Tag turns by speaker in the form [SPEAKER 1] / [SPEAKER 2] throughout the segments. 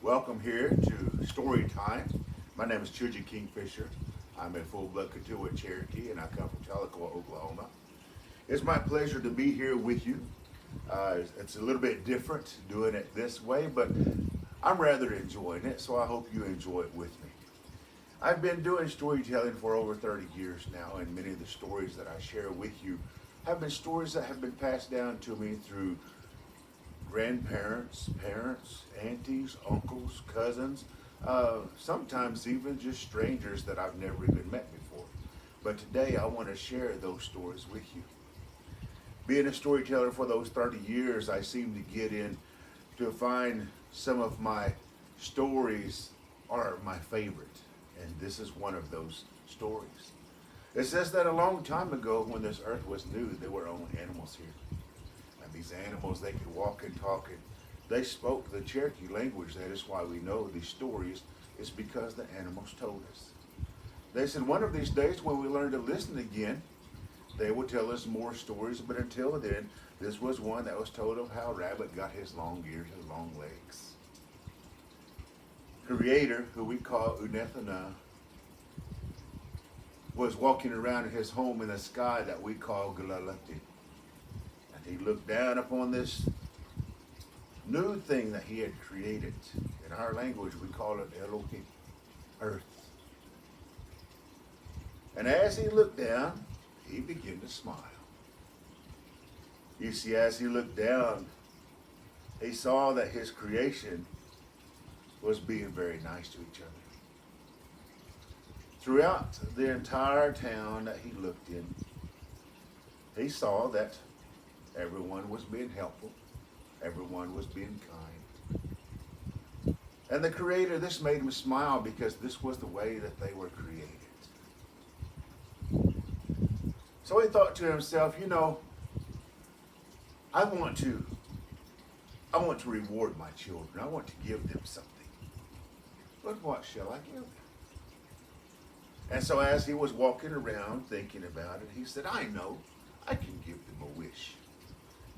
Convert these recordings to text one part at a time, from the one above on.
[SPEAKER 1] Welcome here to Story Time. My name is Choogie Kingfisher. I'm a full-blood Kituwah Cherokee, and I come from Tahlequah, Oklahoma. It's my pleasure to be here with you. It's a little bit different doing it this way, but I'm rather enjoying it, so I hope you enjoy it with me. I've been doing storytelling for over 30 years now, and many of the stories that I share with you have been stories that have been passed down to me through grandparents, parents, aunties, uncles, cousins, sometimes even just strangers that I've never even met before. But today I want to share those stories with you. Being a storyteller for those 30 years, I seem to get in to find some of my stories are my favorite. And this is one of those stories. It says that a long time ago, when this earth was new, there were only animals here. And these animals, they could walk and talk, and they spoke the Cherokee language. That is why we know these stories, is because the animals told us. They said one of these days when we learn to listen again, they will tell us more stories, but until then, this was one that was told of how Rabbit got his long ears, his long legs. Creator, who we call Unethana, was walking around in his home in the sky that we call Galalati. And he looked down upon this new thing that he had created. In our language, we call it Elohim, earth. And as he looked down, he began to smile. You see, as he looked down, he saw that his creation was being very nice to each other. Throughout the entire town that he looked in, he saw that everyone was being helpful, everyone was being kind. And the Creator, this made him smile because this was the way that they were created. So he thought to himself, you know, I want to reward my children. I want to give them something. But what shall I give them? And so as he was walking around thinking about it, he said, I know, I can give them a wish.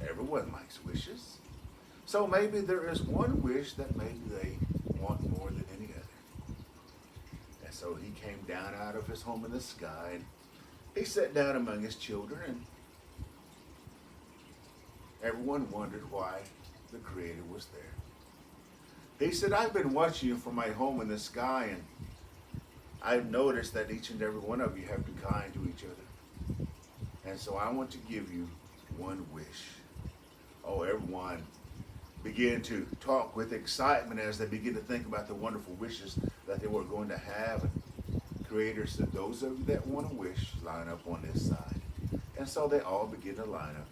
[SPEAKER 1] Everyone likes wishes. So maybe there is one wish that maybe they want more than any other. And so he came down out of his home in the sky, and he sat down among his children, and everyone wondered why the Creator was there. He said, I've been watching you from my home in the sky, and I've noticed that each and every one of you have been kind to each other. And so I want to give you one wish. Oh, everyone began to talk with excitement as they began to think about the wonderful wishes that they were going to have. And the Creator said, those of you that want a wish, line up on this side. And so they all began to line up.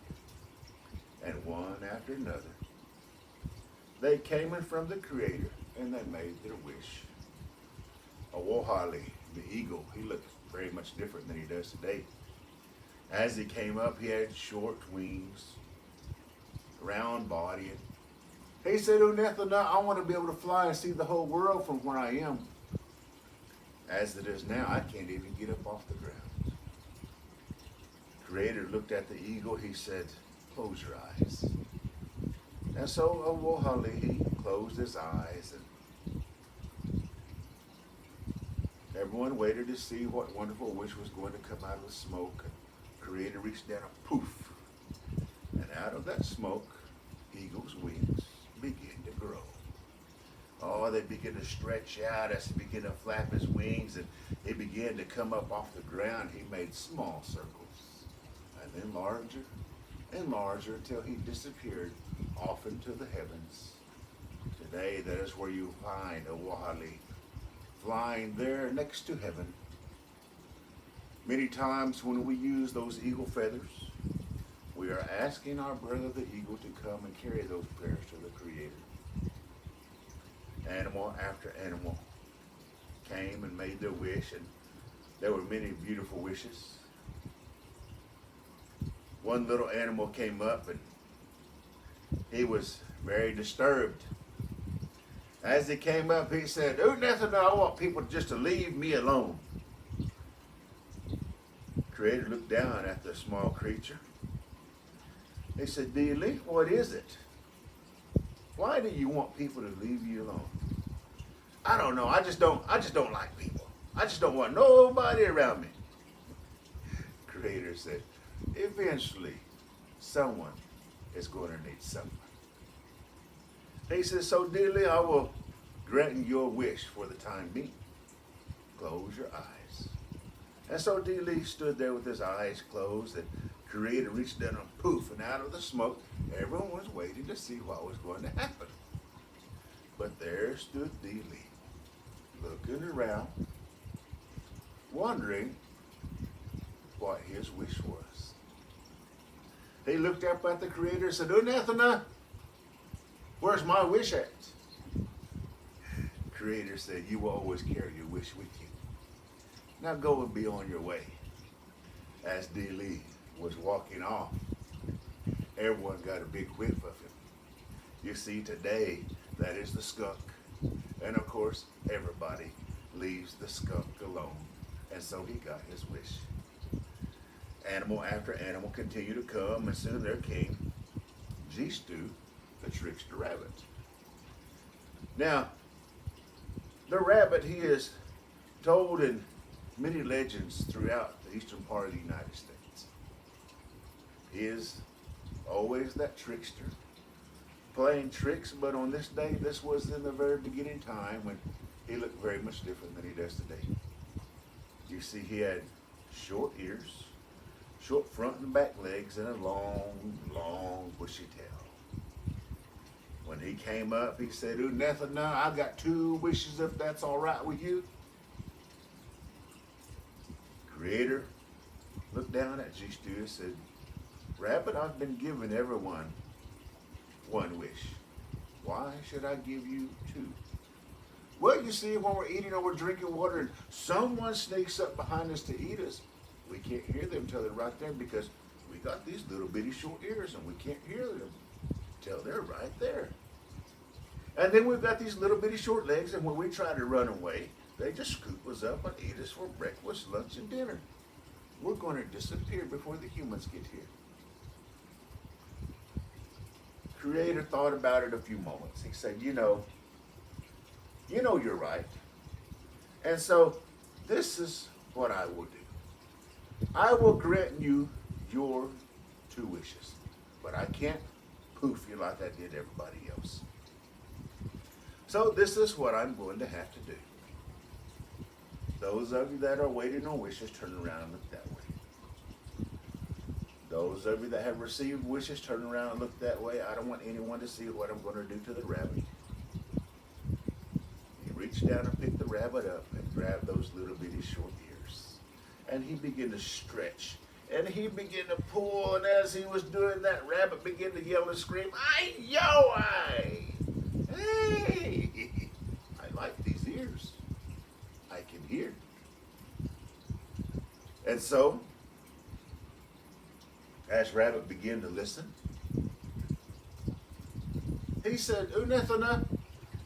[SPEAKER 1] And one after another, they came in from the Creator and they made their wish. Wohali, the eagle, he looked very much different than he does today. As he came up, he had short wings, round body. And he said, Unethana, I want to be able to fly and see the whole world from where I am. As it is now, I can't even get up off the ground. Creator looked at the eagle. He said, close your eyes. And so Wohali, he closed his eyes, and everyone waited to see what wonderful wish was going to come out of the smoke. And Creator reached down and poof. And out of that smoke, eagle's wings began to grow. Oh, they began to stretch out as he began to flap his wings, and he began to come up off the ground. He made small circles, and then larger and larger until he disappeared off into the heavens. Today, that is where you find a Wohali flying there next to heaven. Many times when we use those eagle feathers, we are asking our brother the eagle to come and carry those prayers to the Creator. Animal after animal came and made their wish, and there were many beautiful wishes. One little animal came up, and he was very disturbed. As he came up, he said, Unethana, I want people just to leave me alone. Creator looked down at the small creature. He said, Dealy, what is it? Why do you want people to leave you alone? I don't know. I just don't like people. I just don't want nobody around me. Creator said, eventually, someone is going to need someone. He said, so dearly, I will grant your wish for the time being. Close your eyes. And so dearly stood there with his eyes closed, and Creator reached down and poof, and out of the smoke, everyone was waiting to see what was going to happen. But there stood Dealey, looking around, wondering what his wish was. He looked up at the Creator and said, Unathana, where's my wish at? Creator said, you will always carry your wish with you. Now go and be on your way. As Dealey was walking off, everyone got a big whiff of him. You see, today, that is the skunk. And of course, everybody leaves the skunk alone. And so he got his wish. Animal after animal continued to come, and soon there came G-Stew, the trickster rabbit. Now, the rabbit, he is told in many legends throughout the eastern part of the United States. He is always that trickster, playing tricks, but on this day, this was in the very beginning time when he looked very much different than he does today. You see, he had short ears, short front and back legs, and a long, long bushy tail. When he came up, he said, Unathana, I got 2 wishes if that's all right with you. Creator looked down at G-Stew and said, Rabbit, I've been giving everyone 1 wish. Why should I give you 2? Well, you see, when we're eating or we're drinking water and someone sneaks up behind us to eat us, we can't hear them till they're right there because we got these little bitty short ears and we can't hear them till they're right there. And then we've got these little bitty short legs, and when we try to run away, they just scoop us up and eat us for breakfast, lunch, and dinner. We're going to disappear before the humans get here. Creator thought about it a few moments. He said, you know you're right. And so this is what I will do. I will grant you your 2 wishes, but I can't poof you like I did everybody else. So this is what I'm going to have to do. Those of you that are waiting on wishes, turn around and look that way. Those of you that have received wishes, turn around and look that way. I don't want anyone to see what I'm going to do to the rabbit. He reached down and picked the rabbit up and grabbed those little bitty short ears. And he began to stretch. And he began to pull, and as he was doing that, rabbit began to yell and scream, "Ay-yo-ay! Hey! I like these ears. I can hear." And so, as rabbit began to listen, he said, Unathana,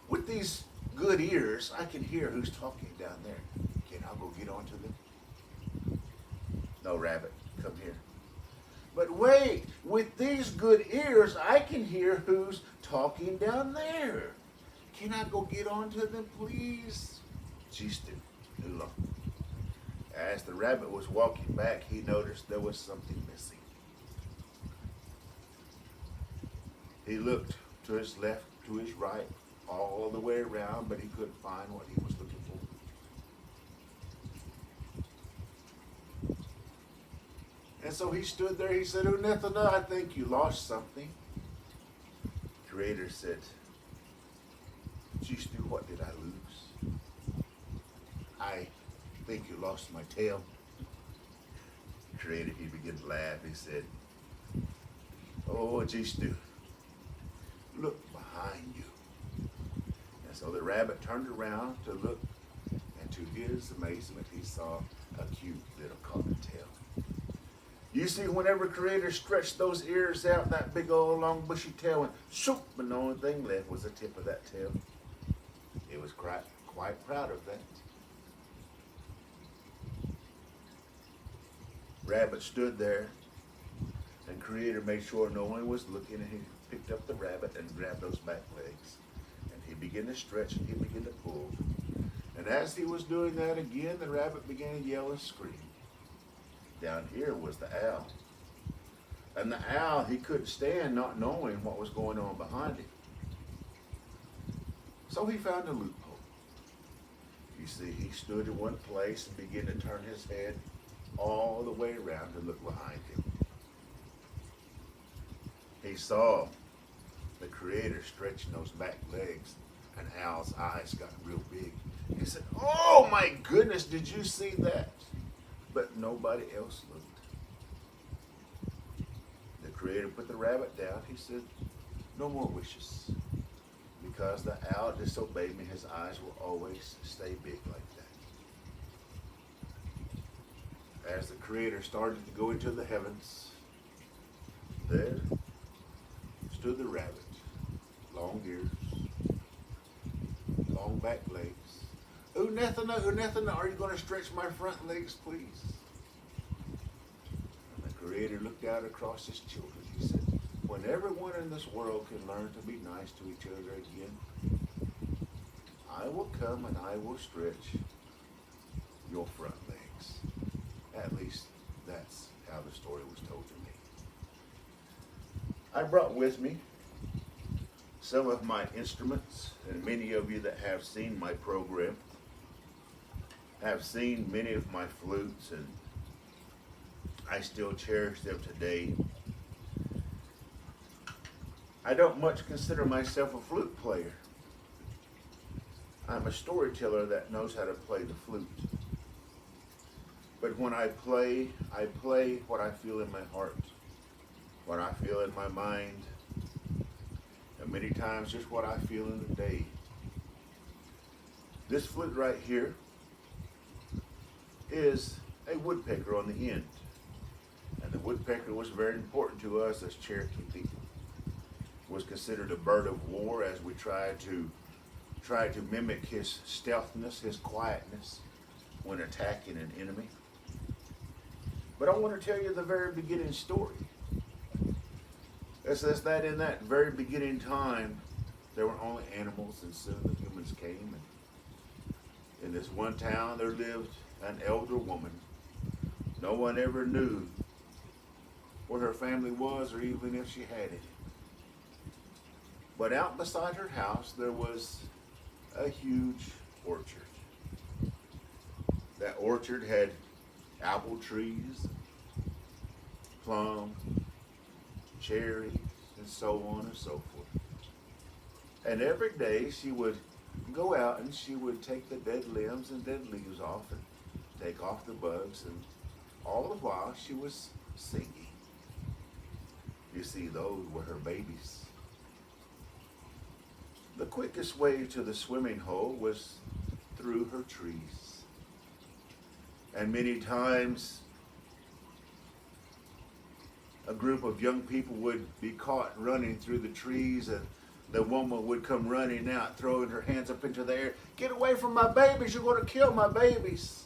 [SPEAKER 1] with these good ears, I can hear who's talking down there. Can I go get onto them? No, rabbit, come here. But wait, with these good ears, I can hear who's talking down there. Can I go get onto them, please? She stood too long. As the rabbit was walking back, he noticed there was something missing. He looked to his left, to his right, all the way around, but he couldn't find what he was looking for. And so he stood there. He said, Unathana, I think you lost something. Creator said, Geez, what did I lose? I think you lost my tail. Creator, he began to laugh. He said, oh, geez, look behind you. And so the rabbit turned around to look, and to his amazement, he saw a cute little cottontail. You see, whenever Creator stretched those ears out, that big old long bushy tail went shoop, and the only thing left was the tip of that tail. He was quite proud of that. Rabbit stood there, and Creator made sure no one was looking, and he picked up the rabbit and grabbed those back legs, and he began to stretch and he began to pull. And as he was doing that again, the rabbit began to yell and scream. Down here was the owl. And the owl, he couldn't stand not knowing what was going on behind him. So he found a loophole. You see, he stood in one place and began to turn his head all the way around to look behind him. He saw the Creator stretching those back legs, and Owl's eyes got real big. He said, "Oh my goodness, did you see that?" But nobody else looked. The Creator put the rabbit down. He said, "No more wishes. Because the owl disobeyed me, his eyes will always stay big like that." As the Creator started to go into the heavens, there stood the rabbit. Long ears, long back legs. "Oh, nothing, are you going to stretch my front legs, please?" And the Creator looked out across his children. He said, "When everyone in this world can learn to be nice to each other again, I will come and I will stretch your front legs." At least that's how the story was told to me. I brought with me some of my instruments, and many of you that have seen my program have seen many of my flutes, and I still cherish them today. I don't much consider myself a flute player. I'm a storyteller that knows how to play the flute. But when I play what I feel in my heart, what I feel in my mind, and many times just what I feel in the day. This flute right here is a woodpecker on the end. And the woodpecker was very important to us as Cherokee people. It was considered a bird of war as we tried to mimic his stealthiness, his quietness when attacking an enemy. But I want to tell you the very beginning story. It says that in that very beginning time, there were only animals, and soon the humans came. And in this one town, there lived an elder woman. No one ever knew what her family was, or even if she had any. But out beside her house, there was a huge orchard. That orchard had apple trees, plum, cherries, and so on and so forth. And every day she would go out and she would take the dead limbs and dead leaves off and take off the bugs, and all the while she was singing. You see, those were her babies. The quickest way to the swimming hole was through her trees. And many times a group of young people would be caught running through the trees, and the woman would come running out, throwing her hands up into the air. "Get away from my babies, you're going to kill my babies."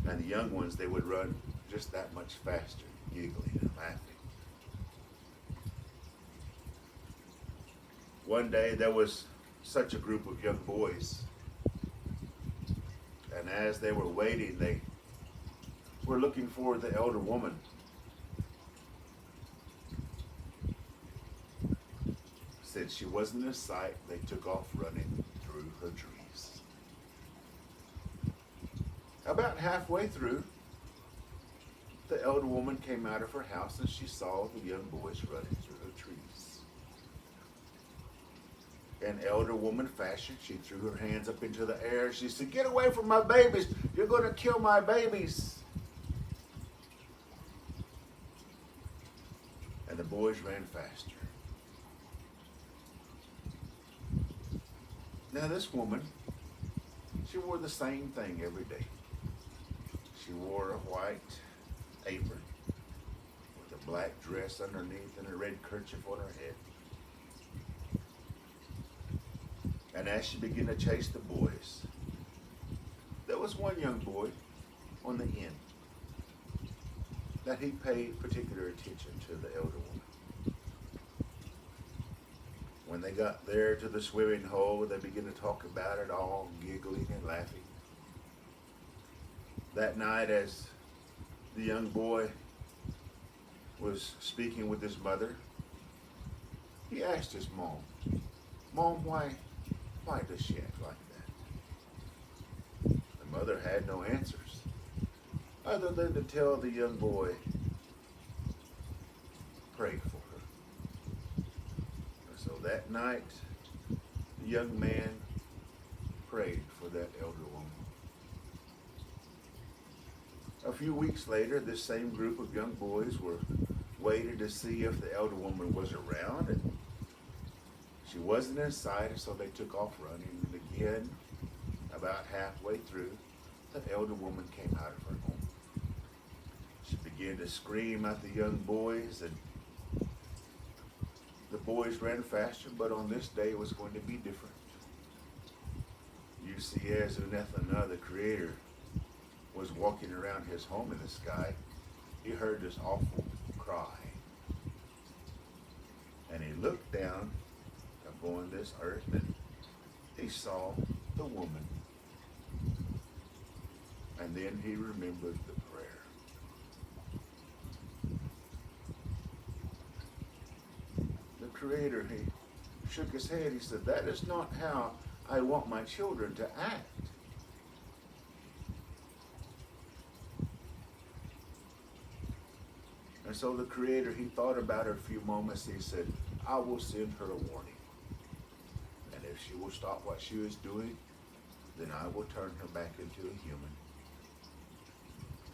[SPEAKER 1] And the young ones, they would run just that much faster, giggling and laughing. One day there was such a group of young boys, and as they were waiting, they were looking for the elder woman. Since she wasn't in sight, they took off running through her trees. About halfway through, the elder woman came out of her house and she saw the young boys running through her trees. In elder woman fashion, she threw her hands up into the air. She said, "Get away from my babies. You're going to kill my babies." And the boys ran faster. Now this woman, she wore the same thing every day. She wore a white apron with a black dress underneath and a red kerchief on her head. And as she began to chase the boys, there was one young boy on the end that he paid particular attention to the elder woman. When they they got there to the swimming hole, they began to talk about it all, giggling and laughing. That night, as the young boy was speaking with his mother, he asked his mom, "Mom, why does she act like that?" The mother had no answers, other than to tell the young boy, "Pray for her." And so that night, the young man prayed for that elder woman. A few weeks later, this same group of young boys were waiting to see if the elder woman was around, and she wasn't in sight, so they took off running. And again, about halfway through, the elder woman came out of her home. She began to scream at the young boys, and the boys ran faster, but on this day it was going to be different. You see, as Unethanah, the Creator, was walking around his home in the sky, he heard this awful cry. And he looked down upon this earth and he saw the woman. And then he remembered the prayer. The Creator, he shook his head. He said, "That is not how I want my children to act." And so the Creator, he thought about her a few moments. He said, "I will send her a warning. And if she will stop what she is doing, then I will turn her back into a human."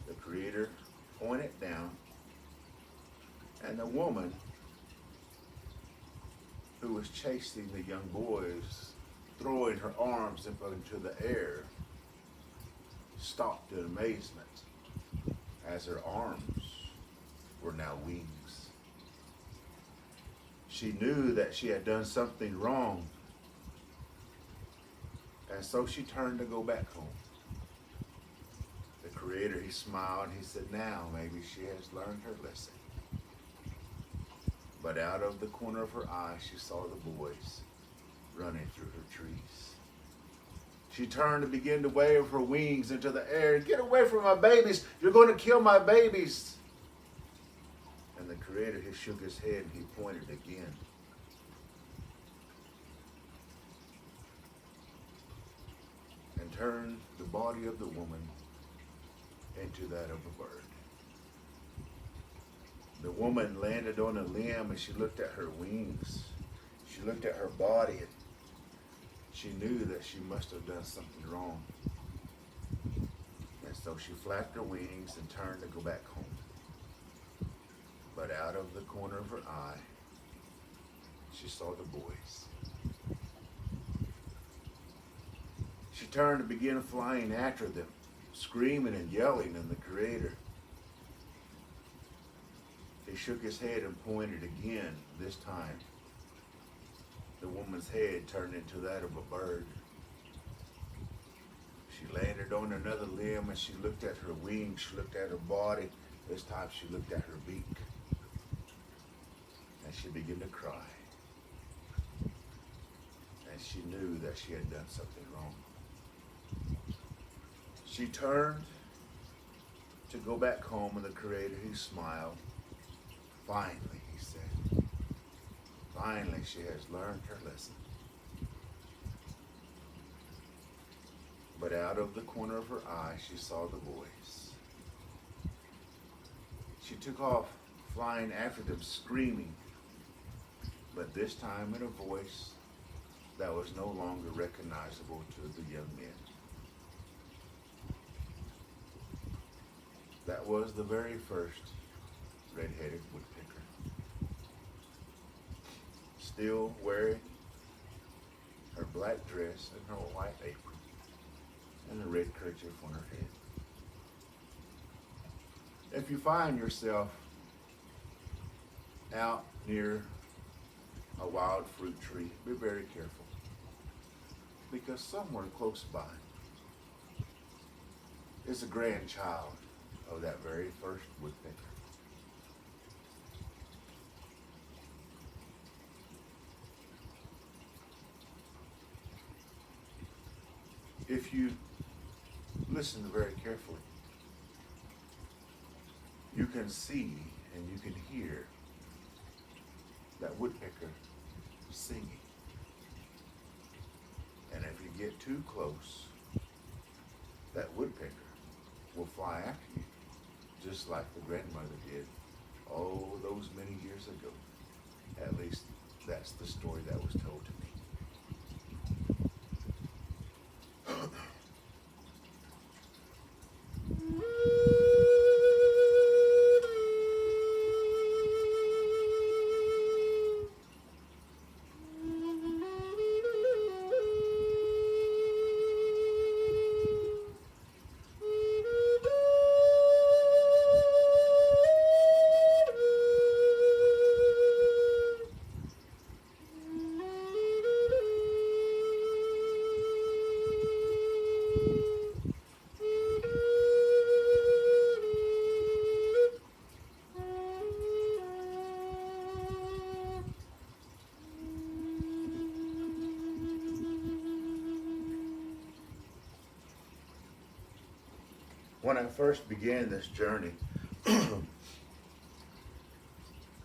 [SPEAKER 1] The Creator pointed down, and the woman who was chasing the young boys, throwing her arms up into the air, stopped in amazement as her arms were now wings. She knew that she had done something wrong, and so she turned to go back home. The Creator, he smiled, and he said, "Now maybe she has learned her lesson." But out of the corner of her eye, she saw the boys running through her trees. She turned and began to wave her wings into the air. "Get away from my babies! You're going to kill my babies!" And the Creator, he shook his head and he pointed again. And turned the body of the woman into that of a bird. The woman landed on a limb and she looked at her wings. She looked at her body and she knew that she must have done something wrong. And so she flapped her wings and turned to go back home. But out of the corner of her eye, she saw the boys. She turned and began flying after them, screaming and yelling, and the Creator, he shook his head and pointed again. This time, the woman's head turned into that of a bird. She landed on another limb and she looked at her wings, she looked at her body. This time she looked at her beak. And she began to cry. And she knew that she had done something wrong. She turned to go back home, and the Creator, he smiled. "Finally," he said, "finally she has learned her lesson." But out of the corner of her eye, she saw the boys. She took off flying after them, screaming, but this time in a voice that was no longer recognizable to the young men. That was the very first red-headed woodpecker, still wearing her black dress and her white apron and a red kerchief on her head. If you find yourself out near a wild fruit tree, be very careful, because somewhere close by is a grandchild of that very first woodpecker. if you listen very carefully, you can see and you can hear that woodpecker singing. And if you get too close, that woodpecker will fly after you, just like the grandmother did, oh, those many years ago. At least that's the story that was told to me. When I first began this journey,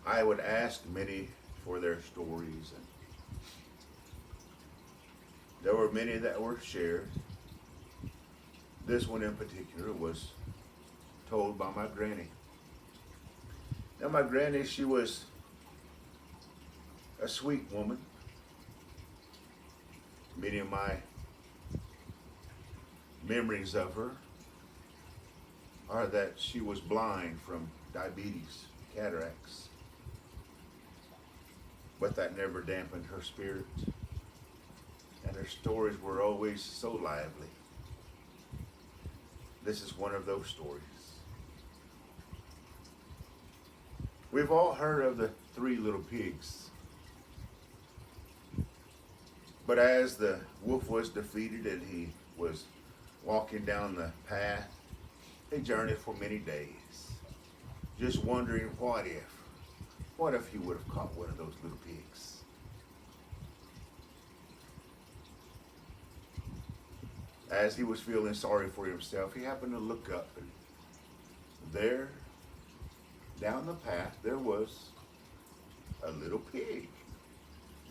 [SPEAKER 1] I would ask many for their stories, and there were many that were shared. This one in particular was told by my granny. Now my granny, she was a sweet woman. Many of my memories of her are that she was blind from diabetes, cataracts. But that never dampened her spirit. And her stories were always so lively. This is one of those stories. We've all heard of the 3 little pigs. But as the wolf was defeated and he was walking down the path, they journeyed for many days, just wondering what if he would have caught one of those little pigs. As he was feeling sorry for himself, he happened to look up, and there, down the path, there was a little pig.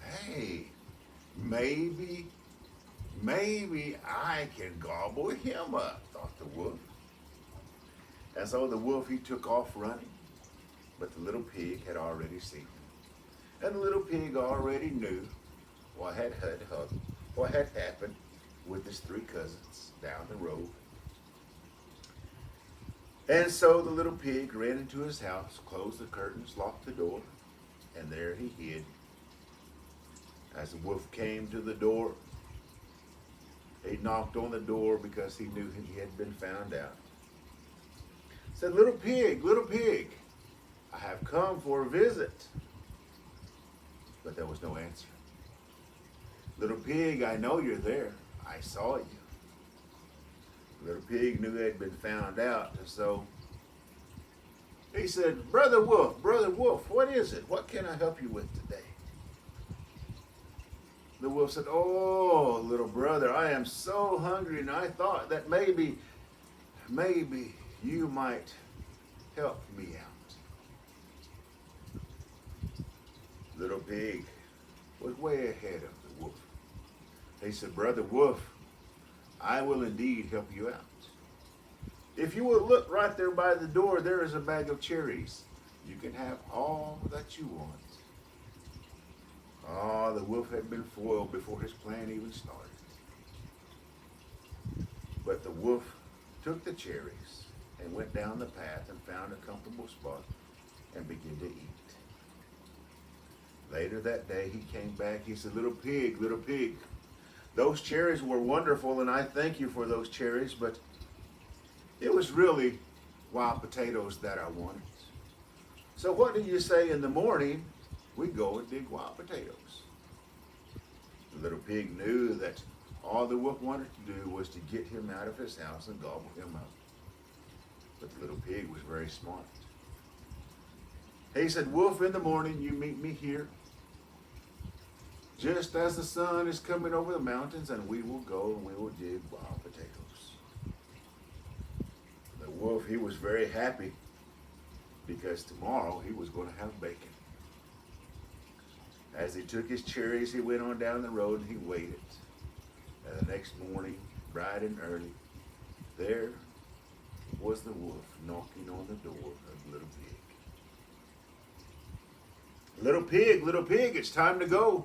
[SPEAKER 1] Hey, maybe I can gobble him up, thought the wolf. And so the wolf, he took off running, but the little pig had already seen him. And the little pig already knew what had happened with his 3 cousins down the road. And so the little pig ran into his house, closed the curtains, locked the door, and there he hid. As the wolf came to the door, he knocked on the door because he knew he had been found out. Said, little pig, I have come for a visit. But there was no answer. Little pig, I know you're there. I saw you. Little pig knew he had been found out, and so he said, Brother Wolf, what is it? What can I help you with today? The wolf said, oh, little brother, I am so hungry, and I thought that maybe you might help me out. Little pig was way ahead of the wolf. He said, Brother Wolf, I will indeed help you out. If you will look right there by the door, there is a bag of cherries. You can have all that you want. Oh, the wolf had been foiled before his plan even started. But the wolf took the cherries and went down the path and found a comfortable spot and began to eat. Later that day he came back. He said, little pig, those cherries were wonderful and I thank you for those cherries, but it was really wild potatoes that I wanted. So what do you say in the morning we go and dig wild potatoes? The little pig knew that all the wolf wanted to do was to get him out of his house and gobble him up. But the little pig was very smart. He said, Wolf, in the morning you meet me here. just as the sun is coming over the mountains, and we will go and we will dig wild potatoes. The wolf, he was very happy because tomorrow he was going to have bacon. As he took his cherries, he went on down the road and he waited. And the next morning, bright and early, there was the wolf knocking on the door of Little Pig. Little pig, it's time to go.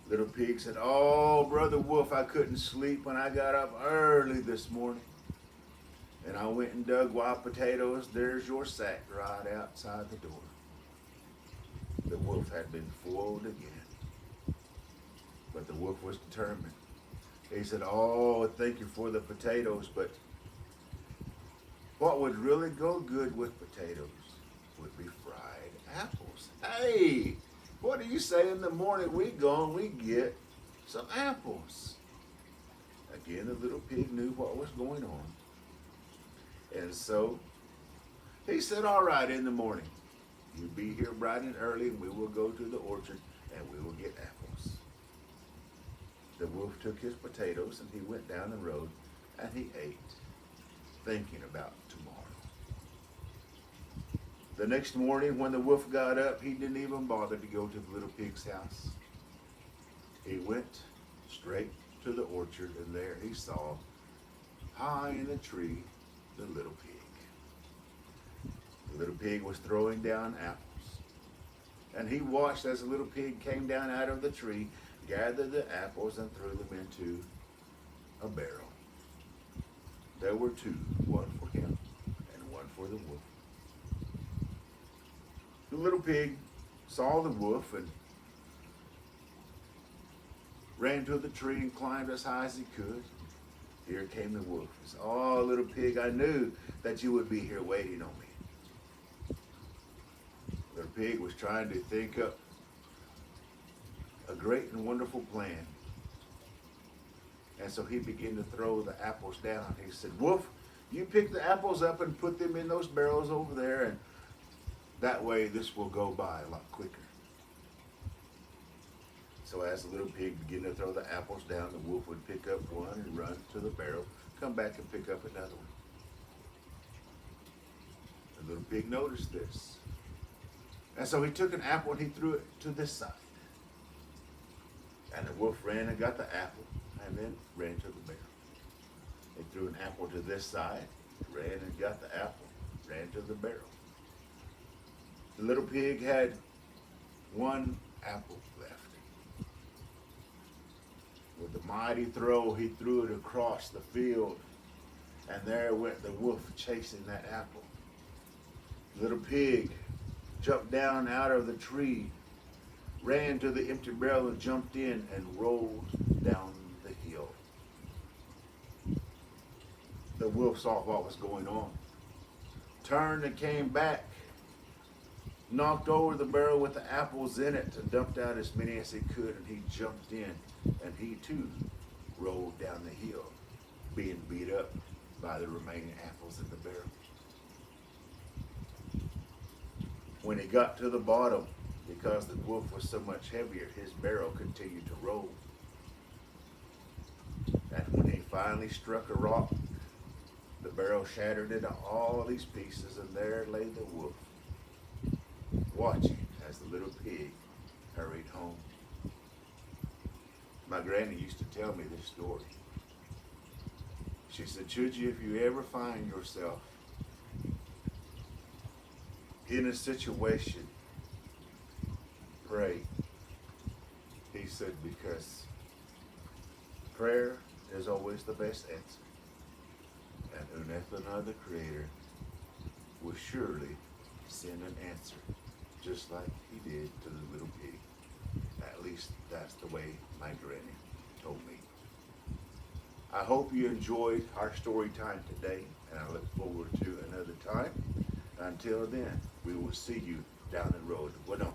[SPEAKER 1] Little Pig said, oh, Brother Wolf, I couldn't sleep when I got up early this morning. And I went and dug wild potatoes. There's your sack right outside the door. The wolf had been fooled again. But the wolf was determined. He said, oh, thank you for the potatoes, but what would really go good with potatoes would be fried apples. Hey, what do you say in the morning we go and we get some apples? Again, the little pig knew what was going on. And so he said, all right, in the morning, you be here bright and early, and we will go to the orchard and we will get apples. The wolf took his potatoes and he went down the road and he ate, thinking about tomorrow. The next morning when the wolf got up, he didn't even bother to go to the little pig's house. He went straight to the orchard, and there he saw, high in the tree, the little pig. The little pig was throwing down apples. And he watched as the little pig came down out of the tree, gathered the apples and threw them into a barrel. There were two, one for him and one for the wolf. The little pig saw the wolf and ran to the tree and climbed as high as he could. Here came the wolf. He said, oh, little pig, I knew that you would be here waiting on me. Little pig was trying to think up a great and wonderful plan. And so he began to throw the apples down. He said, wolf, you pick the apples up and put them in those barrels over there, and that way this will go by a lot quicker. So as the little pig began to throw the apples down, the wolf would pick up one and run to the barrel, come back and pick up another one. The little pig noticed this. And so he took an apple and he threw it to this side. And the wolf ran and got the apple and then ran to the barrel. He threw an apple to this side, ran and got the apple, ran to the barrel. The little pig had one apple left. With a mighty throw, he threw it across the field, and there went the wolf chasing that apple. The little pig jumped down out of the tree, ran to the empty barrel and jumped in and rolled down the hill. The wolf saw what was going on, turned and came back, knocked over the barrel with the apples in it and dumped out as many as he could, and he jumped in, and he too rolled down the hill, being beat up by the remaining apples in the barrel. When he got to the bottom, because the wolf was so much heavier, his barrel continued to roll. And when he finally struck a rock, the barrel shattered into all these pieces, and there lay the wolf, watching as the little pig hurried home. My granny used to tell me this story. She said, Choogie, if you ever find yourself in a situation, pray. He said, because prayer is always the best answer. And Unethanah, the Creator, will surely send an answer, just like he did to the little pig. At least that's the way my granny told me. I hope you enjoyed our story time today, and I look forward to another time. Until then, we will see you down the road. Bueno.